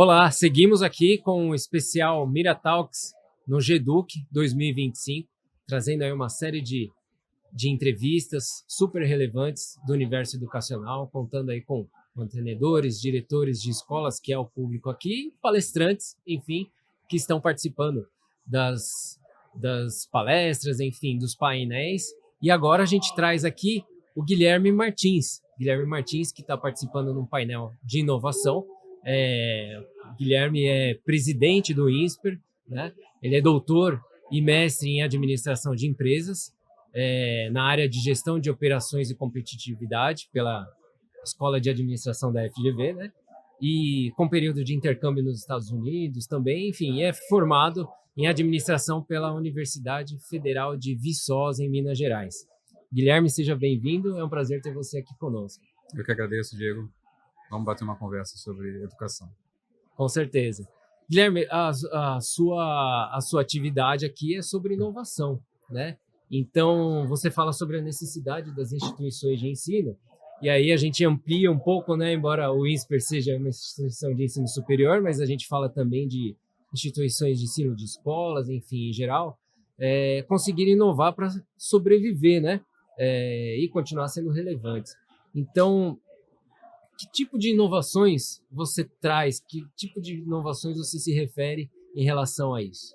Olá, seguimos aqui com o especial Mira Talks no GEDUC 2025, trazendo aí uma série de entrevistas super relevantes do universo educacional, contando aí com mantenedores, diretores de escolas, que é o público aqui, palestrantes, enfim, que estão participando das palestras, enfim, dos painéis. E agora a gente traz aqui o Guilherme Martins. Guilherme Martins, que está participando num painel de inovação. Guilherme é presidente do INSPER, né? Ele é doutor e mestre em administração de empresas, na área de gestão de operações e competitividade pela Escola de Administração da FGV, né? E com período de intercâmbio nos Estados Unidos também, enfim, é formado em administração pela Universidade Federal de Viçosa, em Minas Gerais. Guilherme, seja bem-vindo, é um prazer ter você aqui conosco. Eu que agradeço, Diego. Vamos bater uma conversa sobre educação. Com certeza. Guilherme, a sua atividade aqui é sobre inovação, né? Então, você fala sobre a necessidade das instituições de ensino, e aí a gente amplia um pouco, né? Embora o INSPER seja uma instituição de ensino superior, mas a gente fala também de instituições de ensino de escolas, enfim, em geral, conseguir inovar para sobreviver, né? E continuar sendo relevantes. Então, que tipo de inovações você traz? Que tipo de inovações você se refere em relação a isso?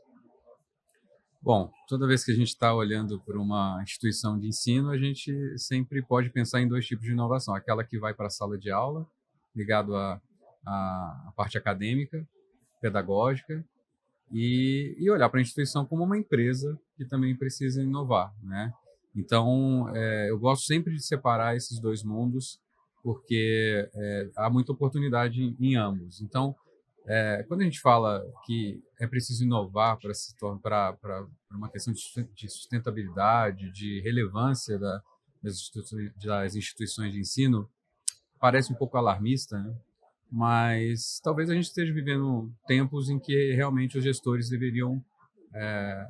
Bom, toda vez que a gente está olhando para uma instituição de ensino, a gente sempre pode pensar em dois tipos de inovação. Aquela que vai para a sala de aula, ligado à parte acadêmica, pedagógica, e olhar para a instituição como uma empresa que também precisa inovar, né? Então, eu gosto sempre de separar esses dois mundos, porque há muita oportunidade em ambos. Então, quando a gente fala que é preciso inovar para uma questão de sustentabilidade, de relevância das instituições de ensino, parece um pouco alarmista, né? Mas talvez a gente esteja vivendo tempos em que realmente os gestores deveriam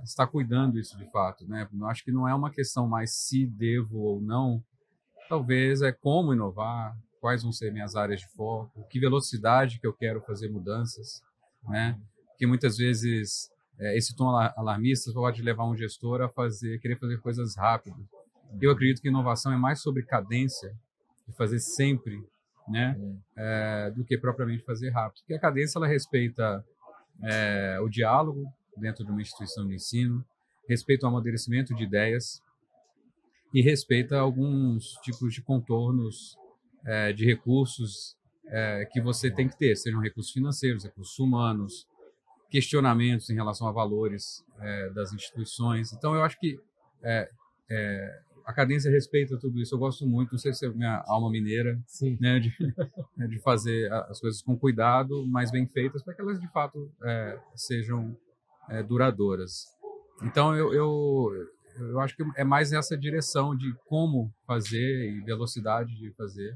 estar cuidando isso de fato, né? Eu acho que não é uma questão mais se devo ou não, talvez é como inovar, quais vão ser minhas áreas de foco, que velocidade que eu quero fazer mudanças, né? Porque muitas vezes esse tom alarmista pode levar um gestor a querer fazer coisas rápido. Eu acredito que inovação é mais sobre cadência, de fazer sempre, né? Do que propriamente fazer rápido. Porque a cadência ela respeita o diálogo dentro de uma instituição de ensino, respeita o amadurecimento de ideias, e respeita alguns tipos de contornos de recursos que você tem que ter, sejam recursos financeiros, recursos humanos, questionamentos em relação a valores das instituições. Então, eu acho que a cadência respeita tudo isso. Eu gosto muito, não sei se é minha alma mineira, né, de fazer as coisas com cuidado, mas bem feitas, para que elas, de fato, sejam duradouras. Então, eu acho que é mais nessa direção de como fazer e velocidade de fazer.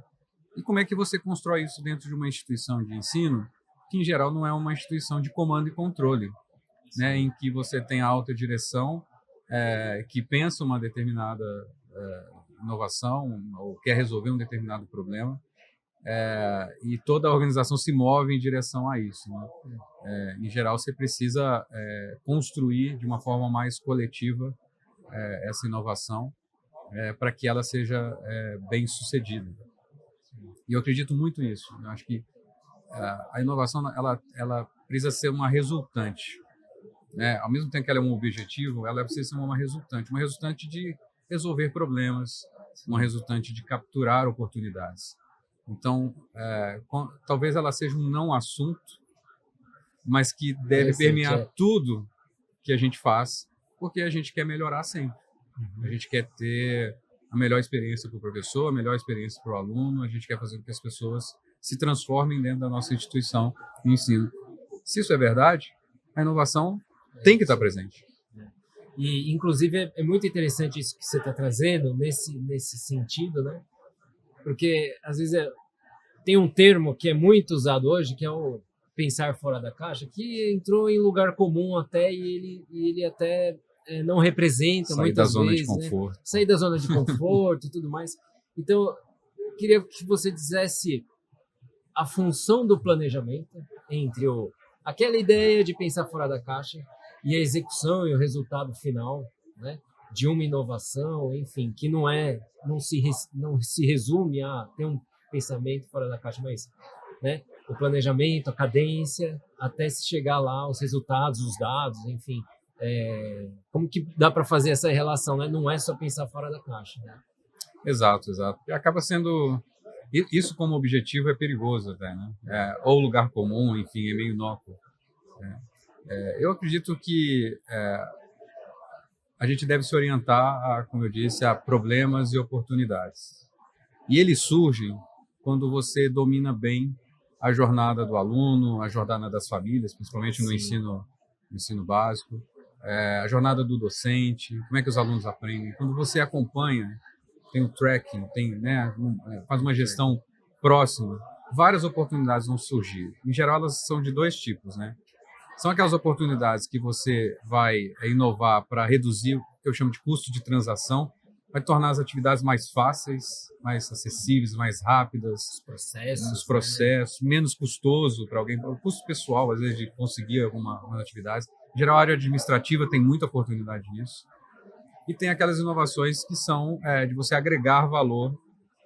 E como é que você constrói isso dentro de uma instituição de ensino, que em geral não é uma instituição de comando e controle, né, em que você tem a alta direção que pensa uma determinada inovação ou quer resolver um determinado problema, e toda a organização se move em direção a isso, né? Em geral, você precisa construir de uma forma mais coletiva essa inovação para que ela seja bem sucedida. E eu acredito muito nisso. Eu acho que a inovação ela precisa ser uma resultante, né? Ao mesmo tempo que ela é um objetivo, ela precisa ser uma resultante de resolver problemas, uma resultante de capturar oportunidades. Então, talvez ela seja um não assunto, mas que deve permear tudo que a gente faz, porque a gente quer melhorar sempre. A gente quer ter a melhor experiência para o professor, a melhor experiência para o aluno, a gente quer fazer com que as pessoas se transformem dentro da nossa instituição de ensino. Se isso é verdade, a inovação tem que estar presente. E, inclusive, é muito interessante isso que você está trazendo nesse sentido, né? Porque, às vezes, tem um termo que é muito usado hoje, que é o pensar fora da caixa, que entrou em lugar comum até, e ele até não representa muitas vezes, né? Sair da zona de conforto e tudo mais. Então, eu queria que você dissesse a função do planejamento, entre aquela ideia de pensar fora da caixa e a execução e o resultado final, né, de uma inovação, enfim, que não se resume a ter um pensamento fora da caixa, mas, né, o planejamento, a cadência, até se chegar lá, os resultados, os dados, enfim. Como que dá para fazer essa relação, né? Não é só pensar fora da caixa, né? Exato, exato. E acaba sendo... Isso como objetivo é perigoso até, né? Ou lugar comum, enfim, é meio inócuo. Eu acredito que a gente deve se orientar, como eu disse, a problemas e oportunidades. E eles surgem quando você domina bem a jornada do aluno, a jornada das famílias, principalmente no ensino básico, a jornada do docente, como é que os alunos aprendem. Quando você acompanha, tem o tracking, né, faz uma gestão próxima, várias oportunidades vão surgir. Em geral, elas são de dois tipos, né? São aquelas oportunidades que você vai inovar para reduzir o que eu chamo de custo de transação, vai tornar as atividades mais fáceis, mais acessíveis, mais rápidas, os processos, menos custoso para alguém, o custo pessoal, às vezes, de conseguir algumas atividades. Em geral, a área administrativa tem muita oportunidade nisso. E tem aquelas inovações que são de você agregar valor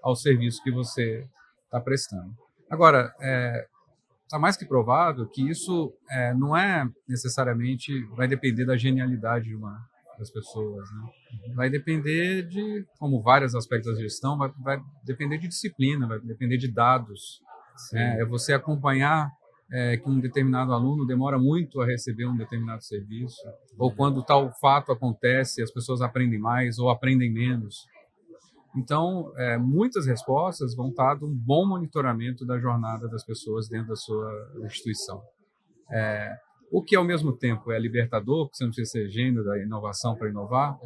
ao serviço que você está prestando. Agora, está mais que provado que isso não é necessariamente, vai depender da genialidade das pessoas, né? Vai depender de, como vários aspectos da gestão, vai depender de disciplina, vai depender de dados. É você acompanhar que um determinado aluno demora muito a receber um determinado serviço, ou quando tal fato acontece, as pessoas aprendem mais ou aprendem menos. Então, muitas respostas vão estar de um bom monitoramento da jornada das pessoas dentro da sua instituição. O que, ao mesmo tempo, é libertador, porque você não precisa ser gênio da inovação para inovar,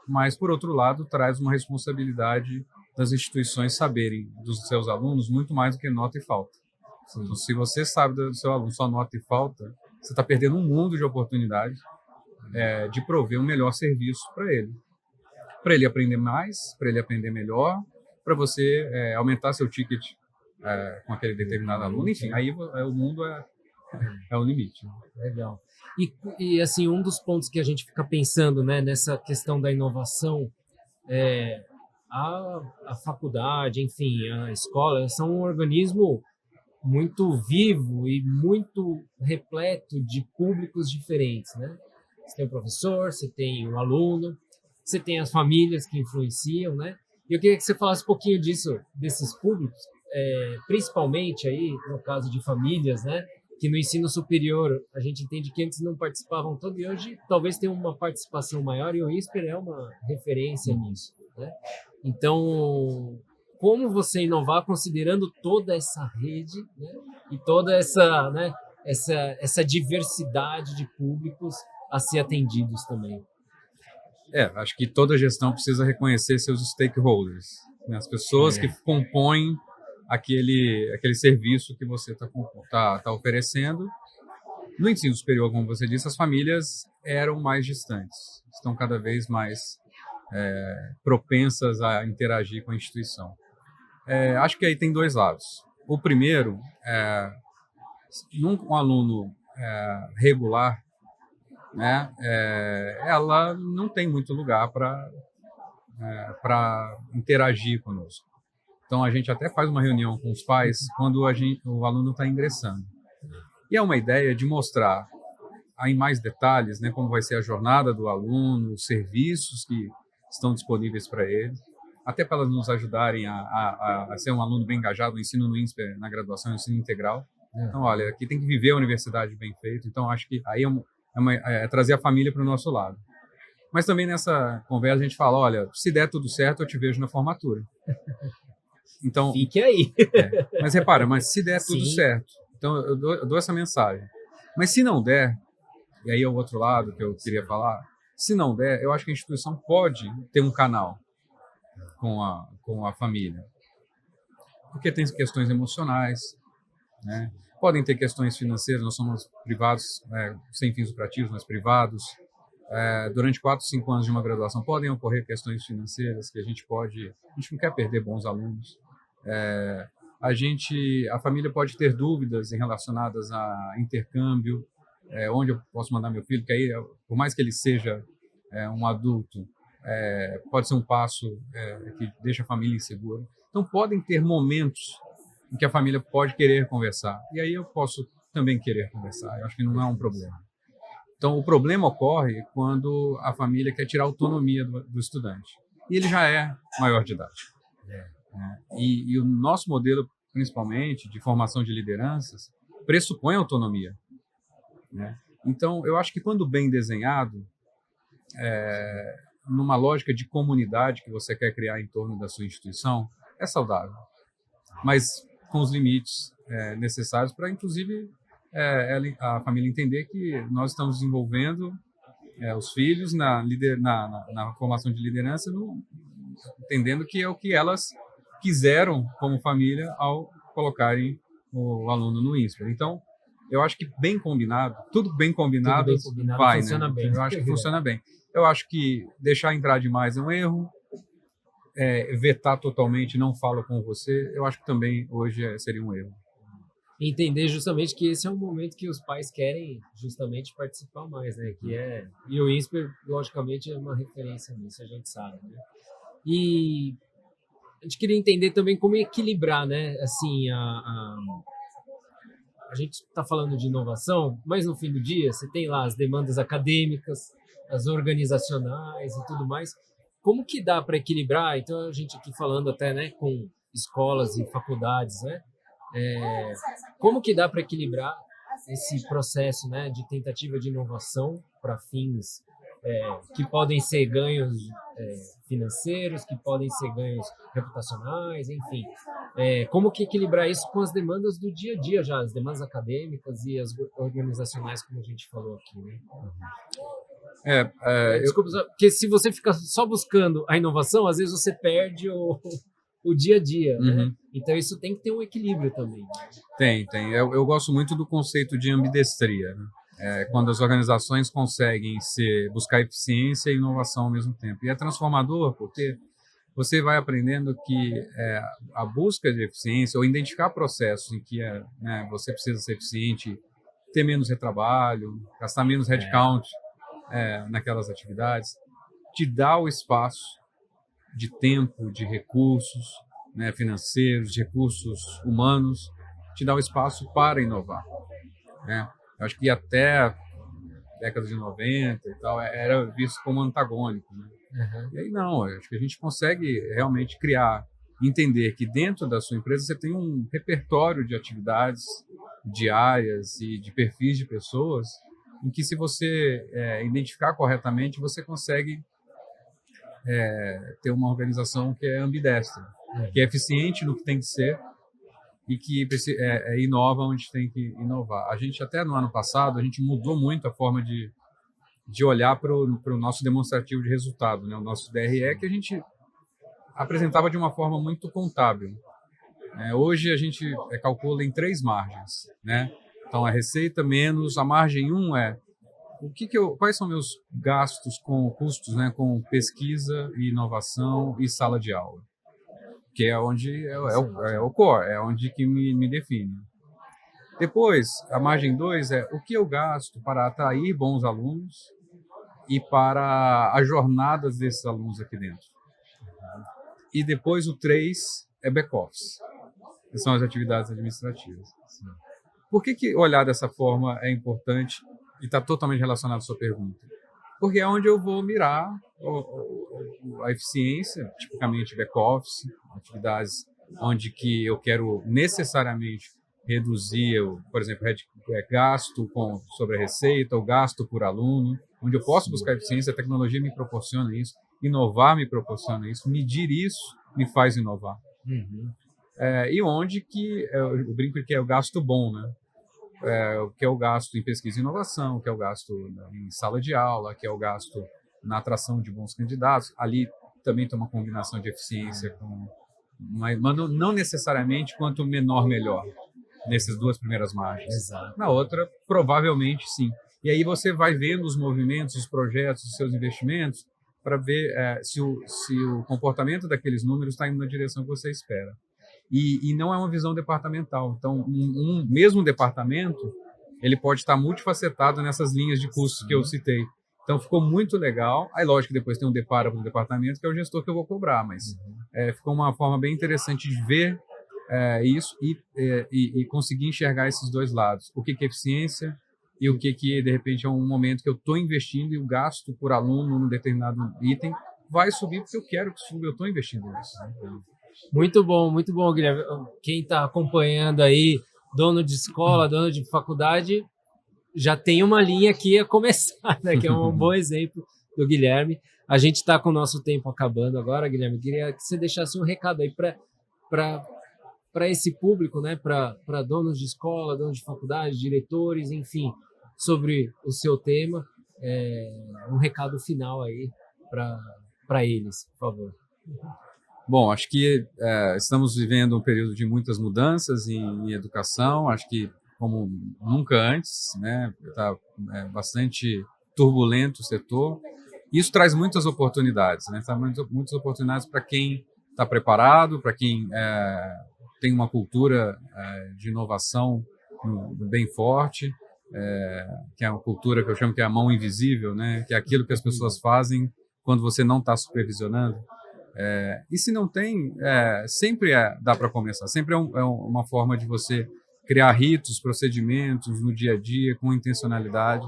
mas, por outro lado, traz uma responsabilidade das instituições saberem dos seus alunos muito mais do que nota e falta. Então, se você sabe do seu aluno só nota e falta, você está perdendo um mundo de oportunidade de prover um melhor serviço para ele aprender mais, para ele aprender melhor, para você aumentar seu ticket com aquele determinado aluno. Enfim, aí o mundo é o limite. Legal. E assim, um dos pontos que a gente fica pensando, né, nessa questão da inovação, a faculdade, enfim, a escola, são um organismo muito vivo e muito repleto de públicos diferentes, né? Você tem o professor, você tem o aluno, você tem as famílias que influenciam, né? E eu queria que você falasse um pouquinho desses públicos, principalmente aí no caso de famílias, né? Que no ensino superior a gente entende que antes não participavam tanto e hoje talvez tenha uma participação maior e o INSPER é uma referência nisso, né? Então, como você inovar considerando toda essa rede, né? E toda essa, né? essa diversidade de públicos a ser atendidos também? Acho que toda gestão precisa reconhecer seus stakeholders, né? As pessoas que compõem aquele serviço que você tá oferecendo. No ensino superior, como você disse, as famílias eram mais distantes, estão cada vez mais propensas a interagir com a instituição. Acho que aí tem dois lados. O primeiro, um aluno regular, né, ela não tem muito lugar para interagir conosco. Então, a gente até faz uma reunião com os pais quando o aluno está ingressando. E é uma ideia de mostrar em mais detalhes, né, como vai ser a jornada do aluno, os serviços que estão disponíveis para ele, até para elas nos ajudarem a ser um aluno bem engajado no ensino no INSPER, na graduação, no ensino integral. Então, olha, aqui tem que viver a universidade bem feito. Então, acho que aí é trazer a família para o nosso lado. Mas também nessa conversa a gente fala, olha, se der tudo certo, eu te vejo na formatura. Então, fique aí. Mas repara, se der tudo certo, então eu dou essa mensagem. Mas se não der, e aí é o outro lado que eu queria falar, se não der, eu acho que a instituição pode ter um canal com a família. Porque tem questões emocionais, né? Podem ter questões financeiras, nós somos privados, sem fins lucrativos, mas privados. Durante 4, 5 anos de uma graduação podem ocorrer questões financeiras que a gente não quer perder bons alunos. A família pode ter dúvidas relacionadas a intercâmbio, onde eu posso mandar meu filho, que aí, por mais que ele seja um adulto, pode ser um passo que deixa a família insegura. Então, podem ter momentos em que a família pode querer conversar. E aí eu posso também querer conversar. Eu acho que não é um problema. Então, o problema ocorre quando a família quer tirar a autonomia do estudante. E ele já é maior de idade. E o nosso modelo, principalmente, de formação de lideranças, pressupõe autonomia. Né? Então, eu acho que quando bem desenhado, numa lógica de comunidade que você quer criar em torno da sua instituição, é saudável. Mas com os limites necessários para, inclusive, a família entender que nós estamos desenvolvendo os filhos na formação de liderança, entendendo que é o que elas quiseram como família ao colocarem o aluno no INSPER. Então, eu acho que bem combinado, tudo bem combinado vai, funciona né? bem. Eu acho que funciona bem. Eu acho que deixar entrar demais é um erro, vetar totalmente, não falo com você, eu acho que também hoje seria um erro. Entender justamente que esse é um momento que os pais querem justamente participar mais, né? E o INSPER, logicamente, é uma referência nisso, a gente sabe, né? E a gente queria entender também como equilibrar, né? Assim, a gente está falando de inovação, mas no fim do dia você tem lá as demandas acadêmicas, as organizacionais e tudo mais. Como que dá para equilibrar? Então, a gente aqui falando até, né, com escolas e faculdades, né? Como que dá para equilibrar esse processo, né, de tentativa de inovação para fins que podem ser ganhos financeiros, que podem ser ganhos reputacionais, enfim. Como que equilibrar isso com as demandas do dia a dia já, as demandas acadêmicas e as organizacionais, como a gente falou aqui, né? Desculpa, porque se você fica só buscando a inovação, às vezes você perde o dia a dia, né? Então isso tem que ter um equilíbrio também. Tem. Eu gosto muito do conceito de ambidestria, né? Quando as organizações conseguem buscar eficiência e inovação ao mesmo tempo. E é transformador porque você vai aprendendo que a busca de eficiência ou identificar processos em que você precisa ser eficiente, ter menos retrabalho, gastar menos headcount naquelas atividades, te dá o espaço de tempo, de recursos financeiros, de recursos humanos, te dá o espaço para inovar. Né? Eu acho que até a década de 90 e tal, era visto como antagônico. Né? E aí não, eu acho que a gente consegue realmente entender que dentro da sua empresa você tem um repertório de atividades diárias e de perfis de pessoas em que, se você identificar corretamente, você consegue ter uma organização que é ambidestra, que é eficiente no que tem que ser e que inova onde tem que inovar. A gente, até no ano passado, a gente mudou muito a forma de olhar para o nosso demonstrativo de resultado, né? O nosso DRE, que a gente apresentava de uma forma muito contábil. Hoje a gente calcula em 3 margens. Né? Então, a receita menos a margem 1 quais são meus gastos com custos, né, com pesquisa e inovação e sala de aula, que é onde é o core, é onde que me define. Depois, a margem 2 o que eu gasto para atrair bons alunos e para as jornadas desses alunos aqui dentro. E depois o 3 é back-office, que são as atividades administrativas. Por que olhar dessa forma é importante e está totalmente relacionado à sua pergunta? Porque é onde eu vou mirar a eficiência, tipicamente back-office, atividades onde que eu quero necessariamente reduzir, por exemplo, gasto sobre a receita, ou gasto por aluno, onde eu posso buscar eficiência, a tecnologia me proporciona isso, inovar me proporciona isso, medir isso me faz inovar. E onde que eu brinco que é o gasto bom, né? Que é o gasto em pesquisa e inovação, que é o gasto em sala de aula, que é o gasto na atração de bons candidatos. Ali também tem uma combinação de eficiência, mas não necessariamente quanto menor, melhor, nessas 2 primeiras margens. Exato. Na outra, provavelmente sim. E aí você vai vendo os movimentos, os projetos, os seus investimentos, para ver se o comportamento daqueles números está indo na direção que você espera. e não é uma visão departamental. Então, um mesmo departamento, ele pode estar multifacetado nessas linhas de custos que eu citei. Então, ficou muito legal. Aí, lógico que depois tem um deparo para o departamento, que é o gestor que eu vou cobrar, mas ficou uma forma bem interessante de ver isso e conseguir enxergar esses dois lados. O que é eficiência e o que, de repente, é um momento que eu estou investindo e o gasto por aluno num determinado item vai subir porque eu quero que suba, eu estou investindo nisso. Muito bom, Guilherme. Quem está acompanhando aí, dono de escola, dono de faculdade, já tem uma linha aqui a começar, né? Que é um bom exemplo do Guilherme. A gente está com o nosso tempo acabando agora, Guilherme. Queria que você deixasse um recado aí para esse público, né? Para donos de escola, donos de faculdade, diretores, enfim, sobre o seu tema. Um recado final aí para eles, por favor. Bom, acho que estamos vivendo um período de muitas mudanças em educação. Acho que como nunca antes, né? Está bastante turbulento o setor. Isso traz muitas oportunidades, né? Muitas oportunidades para quem está preparado, para quem tem uma cultura de inovação bem forte, que é uma cultura que eu chamo que é a mão invisível, né? Que é aquilo que as pessoas fazem quando você não está supervisionando. E se não tem, sempre dá para começar. Sempre é uma forma de você criar ritos, procedimentos no dia a dia com intencionalidade,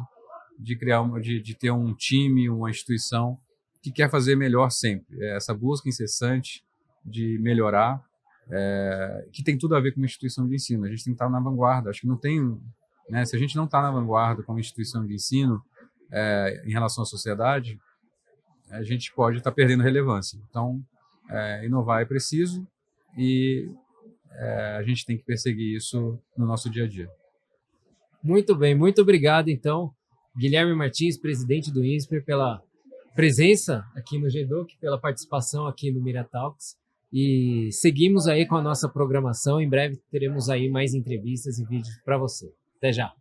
de criar de ter um time, uma instituição que quer fazer melhor sempre. Essa busca incessante de melhorar, que tem tudo a ver com uma instituição de ensino. A gente tem que estar na vanguarda. Acho que não tem, né, se a gente não está na vanguarda como instituição de ensino em relação à sociedade, a gente pode estar perdendo relevância. Então, inovar é preciso e a gente tem que perseguir isso no nosso dia a dia. Muito bem, muito obrigado, então, Guilherme Martins, presidente do INSPER, pela presença aqui no GEDUC, pela participação aqui no Miratalks. E seguimos aí com a nossa programação. Em breve teremos aí mais entrevistas e vídeos para você. Até já!